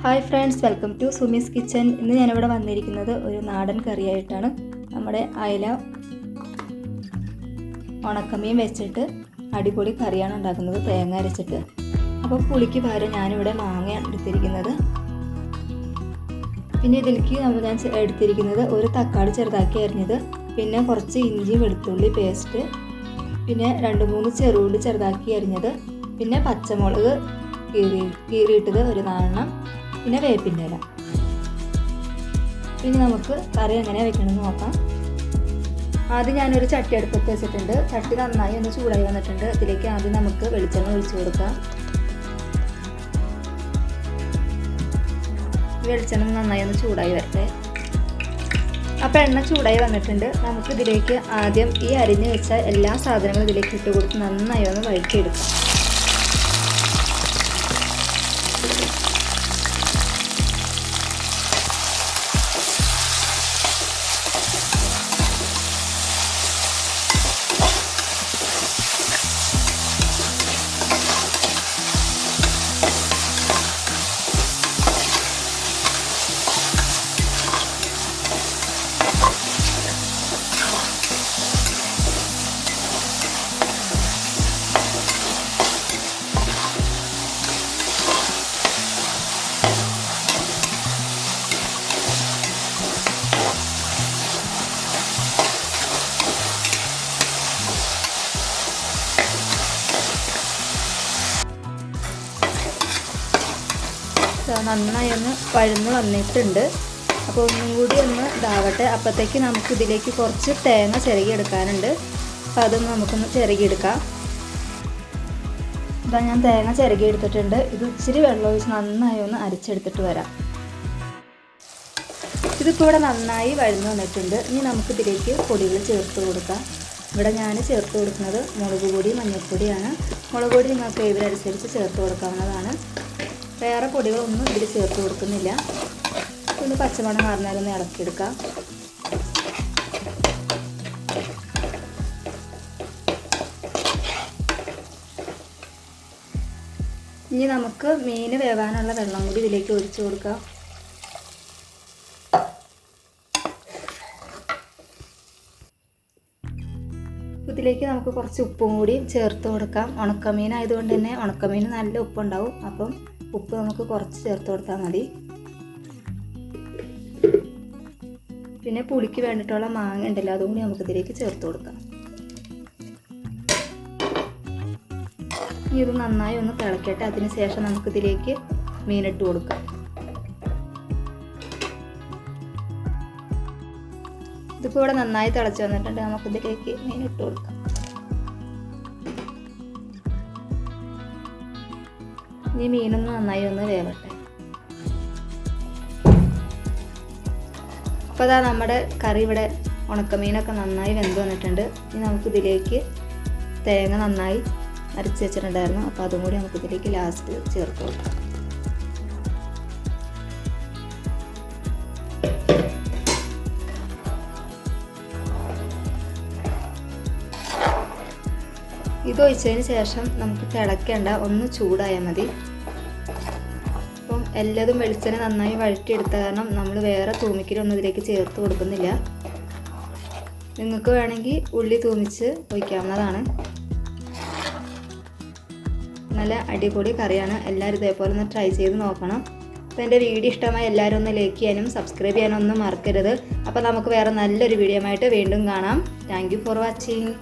Hi friends, welcome to Sumi's kitchen. ഇന്ന് ഞാനിവിടെ വന്നിരിക്കുന്നത് ഒരു നാടൻ കറിയായിട്ടാണ്. നമ്മുടെ അയല ഉണക്കമീൻ വെച്ചിട്ട് അടിപൊളി കറിയാണ് ഉണ്ടാക്കുന്നത്, തേങ്ങ അരച്ചിട്ട്. അപ്പോൾ പുളിക്ക് പകരം ഞാനിവിടെ മാങ്ങയാണ് എടുത്തിരിക്കുന്നത്. പിന്നെ ഇതിലേക്ക് ഞാൻ എടുത്തിരിക്കുന്നത് ഒരു തക്കാളി ചെറുതാക്കി അരിഞ്ഞത്, പിന്നെ കുറച്ച് ഇഞ്ചി വെളുത്തുള്ളി പേസ്റ്റ്, പിന്നെ 2-3 ചെറുള്ളി ചെറുതാക്കി അരിഞ്ഞത്, പിന്നെ പച്ചമുളക് കീറിയിട്ടത് ഒരു 4, പിന്നെ വേപ്പിൻ്റെ ഇല. പിന്നെ നമുക്ക് കറി എങ്ങനെ വെക്കണമെന്ന് നോക്കാം. ആദ്യം ഞാനൊരു ചട്ടി അടുപ്പത്ത് വെച്ചിട്ടുണ്ട്. ചട്ടി നന്നായി ഒന്ന് ചൂടായി വന്നിട്ടുണ്ട്. ഇതിലേക്ക് ആദ്യം നമുക്ക് വെളിച്ചെണ്ണ ഒഴിച്ചു കൊടുക്കാം. വെളിച്ചെണ്ണ നന്നായി ഒന്ന് ചൂടായി വരട്ടെ. അപ്പോൾ എണ്ണ ചൂടായി വന്നിട്ടുണ്ട്. നമുക്ക് ഇതിലേക്ക് ആദ്യം ഈ അരിഞ്ഞ് വെച്ച എല്ലാ സാധനങ്ങളും ഇതിലേക്ക് ഇട്ട് കൊടുത്ത് നന്നായി ഒന്ന് വഴറ്റിയെടുക്കാം. നന്നായി ഒന്ന് വഴന്ന് വന്നിട്ടുണ്ട്. അപ്പോൾ ഒന്നും കൂടി ഒന്ന് ഇതാവട്ടെ. അപ്പോഴത്തേക്ക് നമുക്ക് ഇതിലേക്ക് കുറച്ച് തേങ്ങ ചിരകിയെടുക്കാനുണ്ട്. അപ്പോൾ അതൊന്ന് നമുക്കൊന്ന് ചിരകിയെടുക്കാം. ഇതാ ഞാൻ തേങ്ങ ചിരകിയെടുത്തിട്ടുണ്ട്. ഇത് ഇച്ചിരി വെള്ളം ഒഴിച്ച് നന്നായി ഒന്ന് അരച്ചെടുത്തിട്ട് വരാം. ഇതിപ്പോൾ ഇവിടെ നന്നായി വഴന്ന് വന്നിട്ടുണ്ട്. ഇനി നമുക്കിതിലേക്ക് പൊടികൾ ചേർത്ത് കൊടുക്കാം. ഇവിടെ ഞാൻ ചേർത്ത് കൊടുക്കുന്നത് മുളക് പൊടി, മഞ്ഞൾപ്പൊടിയാണ്. മുളക് പൊടി നിങ്ങൾക്ക് ഇതിനനുസരിച്ച് ചേർത്ത് കൊടുക്കാവുന്നതാണ്. വേറെ പൊടികളൊന്നും ഇതിൽ ചേർത്ത് കൊടുക്കുന്നില്ല. ഒന്ന് പച്ചമണം മാറുന്നാലൊന്ന് ഇളക്കിയെടുക്കാം. ഇനി നമുക്ക് മീൻ വേവാനുള്ള വെള്ളം കൂടി ഇതിലേക്ക് ഒഴിച്ചു കൊടുക്കാം. ഇതിലേക്ക് നമുക്ക് കുറച്ച് ഉപ്പും കൂടി ചേർത്ത് കൊടുക്കാം. ഉണക്കമീൻ ആയതുകൊണ്ട് തന്നെ ഉണക്കമീൻ നല്ല ഉപ്പുണ്ടാവും. അപ്പം ഉപ്പ് നമുക്ക് കുറച്ച് ചേർത്ത് കൊടുത്താൽ മതി. പിന്നെ പുളിക്ക് വേണ്ടിയിട്ടുള്ള മാങ്ങ ഉണ്ടല്ലോ, അതും കൂടി നമുക്ക് ഇതിലേക്ക് ചേർത്ത് കൊടുക്കാം. ഇത് നന്നായി ഒന്ന് തിളക്കട്ടെ. അതിന് ശേഷം നമുക്കിതിലേക്ക് മീനിട്ട് കൊടുക്കാം. ഇതിപ്പോൾ ഇവിടെ നന്നായി തിളച്ച് വന്നിട്ടുണ്ട്. നമുക്കിതിലേക്ക് മീനിട്ട് കൊടുക്കാം. ഈ മീനൊന്ന് നന്നായി ഒന്ന് വേവട്ടെ. അപ്പോൾ അതാ നമ്മുടെ കറി ഇവിടെ ഉണക്കമീനൊക്കെ നന്നായി വെന്ത് വന്നിട്ടുണ്ട്. ഇനി നമുക്കിതിലേക്ക് തേങ്ങ നന്നായി അരച്ച് വെച്ചിട്ടുണ്ടായിരുന്നു. അപ്പോൾ അതും കൂടി നമുക്കിതിലേക്ക് ലാസ്റ്റ് ചേർത്ത് കൊടുക്കാം. ഇതൊഴിച്ചതിന് ശേഷം നമുക്ക് തിളക്കേണ്ട, ഒന്ന് ചൂടായാൽ മതി. അപ്പം എല്ലാതും വെളിച്ചെണ്ണ നന്നായി വഴറ്റിയെടുത്ത കാരണം നമ്മൾ വേറെ തൂമിക്കലൊന്നും ഇതിലേക്ക് ചേർത്ത് കൊടുക്കുന്നില്ല. നിങ്ങൾക്ക് വേണമെങ്കിൽ ഉള്ളി തൂമിച്ച് ഒഴിക്കാവുന്നതാണ്. നല്ല അടിപൊളി കറിയാണ്. എല്ലാവരും ഇതേപോലെ ഒന്ന് ട്രൈ ചെയ്ത് നോക്കണം. അപ്പോൾ എൻ്റെ വീഡിയോ ഇഷ്ടമായി എല്ലാവരും ഒന്ന് ലൈക്ക് ചെയ്യാനും സബ്സ്ക്രൈബ് ചെയ്യാനും ഒന്നും മറക്കരുത്. അപ്പോൾ നമുക്ക് വേറെ നല്ലൊരു വീഡിയോ ആയിട്ട് വീണ്ടും കാണാം. Thank you for watching.